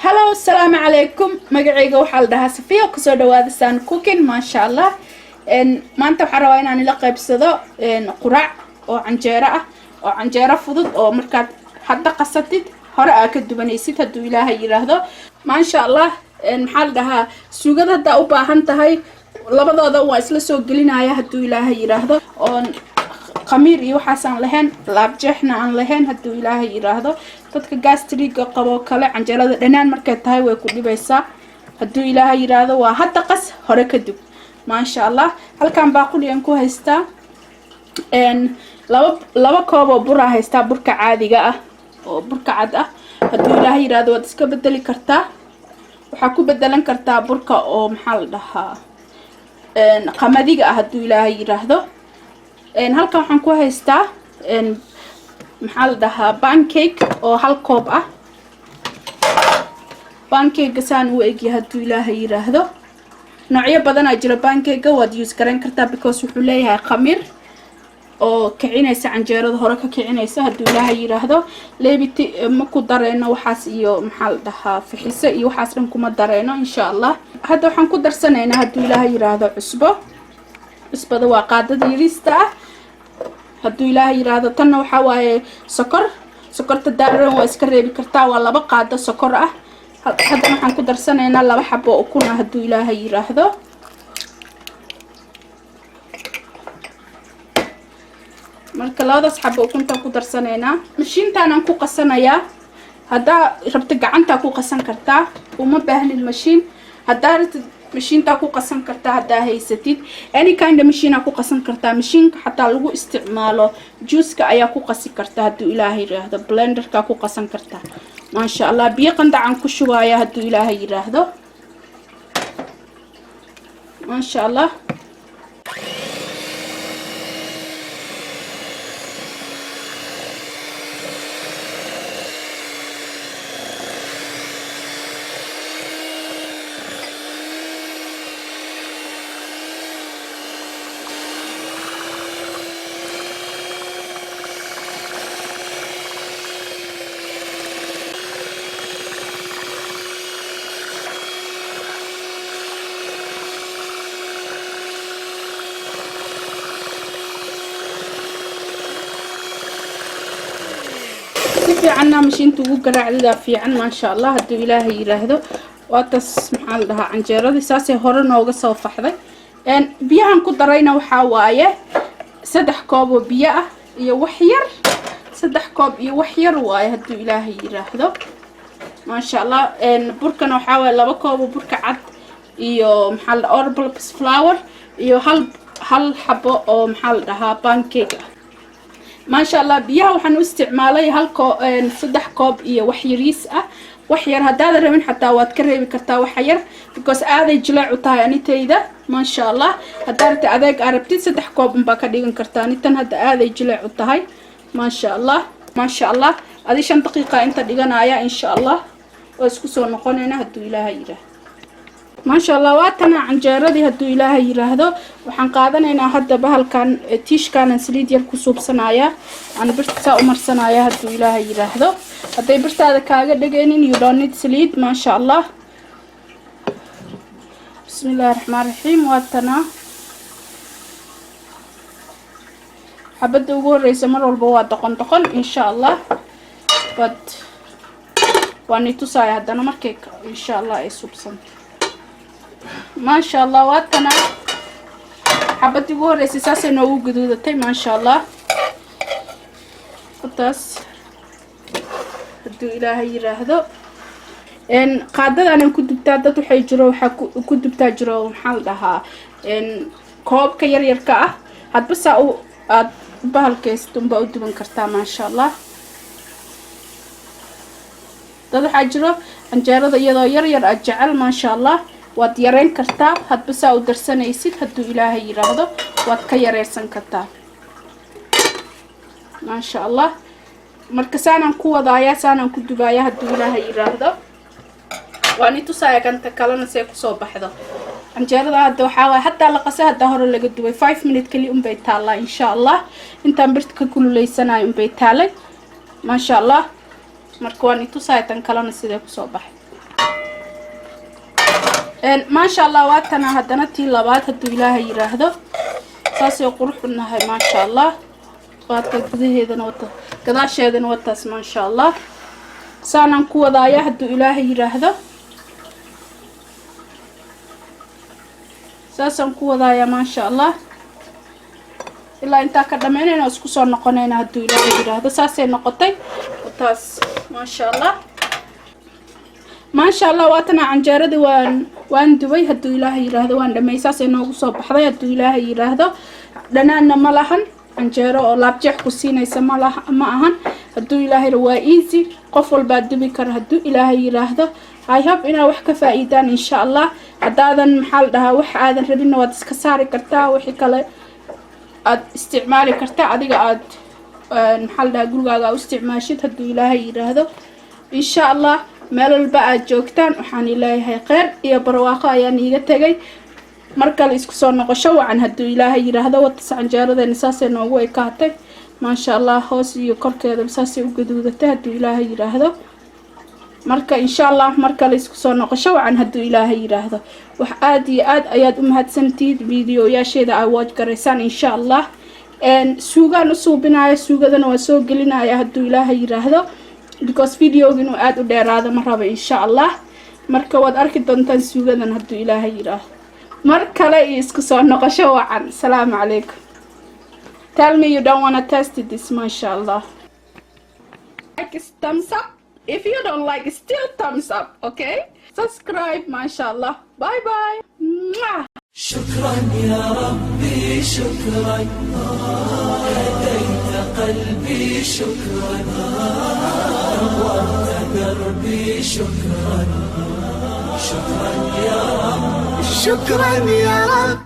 Hello, السلام عليكم. مقعيقة وحال دها سفية وكسو دواد سان كوكين ما شاء الله. ما انت وحروين عن لقى بصدو قرع او عنجيرة فضد او مركات حتى قصتد هرأة كدوبانيسيت هدو إلهي يراهدو ما شاء الله. محال دها سوغد هدا وباهنتهاي labadooda waa isla soo gelinaya haduu Ilaahay yiraahdo oo qamiir iyo waxaan lahayn laab jeexna aan lahayn haduu Ilaahay yiraahdo dadka gastriga qabo kale canjeelada dhanaan markay tahay way ku dhibaysaa haduu Ilaahay yiraahdo waa hadda qas hore ka dib ma sha Allah. halkan baaquliyaan ku haystaa laba koob oo bur ah haystaa burka caadiga ah oo burka cad ah haduu Ilaahay yiraahdo waad iska bedeli kartaa waxa ku bedelan kartaa burka oo maxal dhahaa qamadiga ah haduu Ilaahay yiraahdo halkan waxaan ku haystaa maxal dhahaa pancake oo hal koob ah pancake saan u eegyahay haduu Ilaahay yiraahdo noocyo badan ay jira pancake waad use garan kartaa because wuxuu leeyahay qamir oo kicinaysa canjeerada hore ka kicinaysa haduu Ilaahay yiraahdo leebiti ma ku dareeno waxaas iyo maxal dhahaa fixiso iyo waxaas dhan kuma dareeno insha Allah. hadda waxaan ku darsanaynaa haduu Ilaahay yiraahdo cusbada waa qaadada yirista ah haduu Ilaahay yiraahdo tan waxa waaye sokorta daaran waa iska reebi kartaa waa laba qaado sokor ah. hadda waxaan ku darsanaynaa laba xabo oo kuna haduu Ilaahay yiraahdo marka labadaas xabo kunta ku darsanaynaa mashiintaan aan ku qasanayaa hada rabta gacanta ku qasan kartaa uma baahnid mashiin hada rabta mashiinta ku qasan kartaa hada haysatid any kind of machine ku qasan kartaa mashiinka xataa lagu isticmaalo juice-ka ayaa ku qasi kartaa haduu Ilaahay yiraahdo blender-ka ku qasan kartaa ma sha Allah. biyo qandacan ku shubaaya haduu Ilaahay yiraahdo ma sha Allah. في عنا مشين توقع قرعدها في عن ما شاء الله هدو إلهي يراهدو واتس محال لها عنجيرة دي ساسي هورنا وقصة وفحضي بيهان كدرينا وحاواية 3 كوب وبيئة يوحير 3 كوب يوحير واي هدو إلهي يراهدو ما شاء الله. بركنا وحاواية 2 كوب وبركة عد يو محال أوربلبس فلاور يو هل حبو أو محال لها بانكيك ما شاء الله. بيها وحن استعمالي 3 كوب iyo wax yariis ah wax yar hadaad rabin xataa waad ka reebi kartaa wax yar because aaday jilaac u tahay anitayda ma sha Allah. hadaad adeeg arabtid 3 koob ba ka dhigan kartaa anitan hada aaday jilaac u tahay ma sha Allah. adi 5 daqiiqo inta dhiganaya insha Allah oo isku soo noqonayna haduu Ilaahay yiraahdo ما شاء الله. واتنا عنجيردي هدو إلهي يراهدو وحن قادنينا هدا بهالكان تيش كان سليد يلكو سوب سنايا أنا برتا أمر سنايا هدو إلهي يراهدو هدا برتا هذا كاغا دقينين you don't need سليد ما شاء الله. بسم الله الرحمن الرحيم. واتنا حبدا وقول رئيس مر والبواد دقن إن شاء الله واني تسايا هدانا مركيك إن شاء الله أي سوب سنت ما شاء الله. واتنا حبتي قول اساسا انه قدودتي ما شاء الله قطاس هدو إلهي يراهدو قادد انا كدبتا دad waxay jiro waxa ku dubta jiro maxal dhahaa koobka yar yarka ah hadba saa aad bahalkeystumba u duban kartaa ma sha Allah. dad waxa jiro anjeerada iyadoo yar yar ah jecel ma sha Allah waad yareen kartaa hadba saa u darsanaysid haduu Ilaahay yiraahdo waad ka yareersan kartaa ma sha Allah. marka saanan ku wadaaya saanan ku dubaaya haduu Ilaahay yiraahdo waani tusaaya kanta kalena see ku soo baxdo anjeerada hadda waxa way hatta la qasa hadda hore laga dubay 5 minute kali bay taala insha Allah. intaan birta ka kululeysanaay bay taalay ma sha Allah. marka waani tusaaya tan kalena sidee ku soo baxay ما شاء الله واتنا هدنا تي لبات هدو إلهي يراهدو ساسي قرحنا هاي ما شاء الله واتك بذي هذا نوتا كذاش هذا نوتاس ما شاء الله سانا نكو ضايا هدو إلهي يراهدو ساسا نكو ضايا ما شاء الله إلا انتا كدمينينا اسكو سو نقونينا هدو إلهي يراهدو ساسي نقطي وتاس ما شاء الله ما شاء الله واتنا عنجاردي وان دبي هدو إلهي يراهدو وان دميساس انوغو سو بخدي هدو إلهي يراهدو دنانا ملهن عنجارو oo laabjeex ku siinaysa ma ahan hadu ilaahay waa easy qof walba dubi kar hadu ilaahay yiraahdo I hope ina wax ka faa'iidaan insha Allah hadaadan maxal dhaha wax aadan rabin waad iska saari kartaa wixii kale aad isticmaali kartaa adiga aad maxal dhaha gurigaaga u isticmaashid hadu ilaahay yiraahdo insha Allah meel walba aad joogtaan waxaan ilaahay khayr iyo barwaaqo ayaan iiga tagay markale isku soo noqosho wacan haduu ilaahay yiraahdo wata sanjaarada nisaasay noogu ay kaatay ma sha Allah hoos iyo korkeeda nisaasay u gaduudatay haduu ilaahay yiraahdo marka insha Allah markale isku soo noqosho wacan haduu ilaahay yiraahdo wax aad iyo aad ayaad u mahadsantiid video yaasheeda ay watch gareysaan insha Allah suugaan u suubinayo suugadana waa soo gelinaya haduu ilaahay yiraahdo because videoginu aad u dheeraado ma rabo insha Allah marka waad arki doontaan suugadan haduu ilaahay yiraahdo markale isku soo noqosho wacan salaam alaykum tell me you don't want to test this mashallah like thumbs up if you don't like still thumbs up okay subscribe mashallah bye bye شكرا يا ربي شكرا هديت قلبي شكرا نورت دربي شكرا شكرا يا رب شكرا يا رب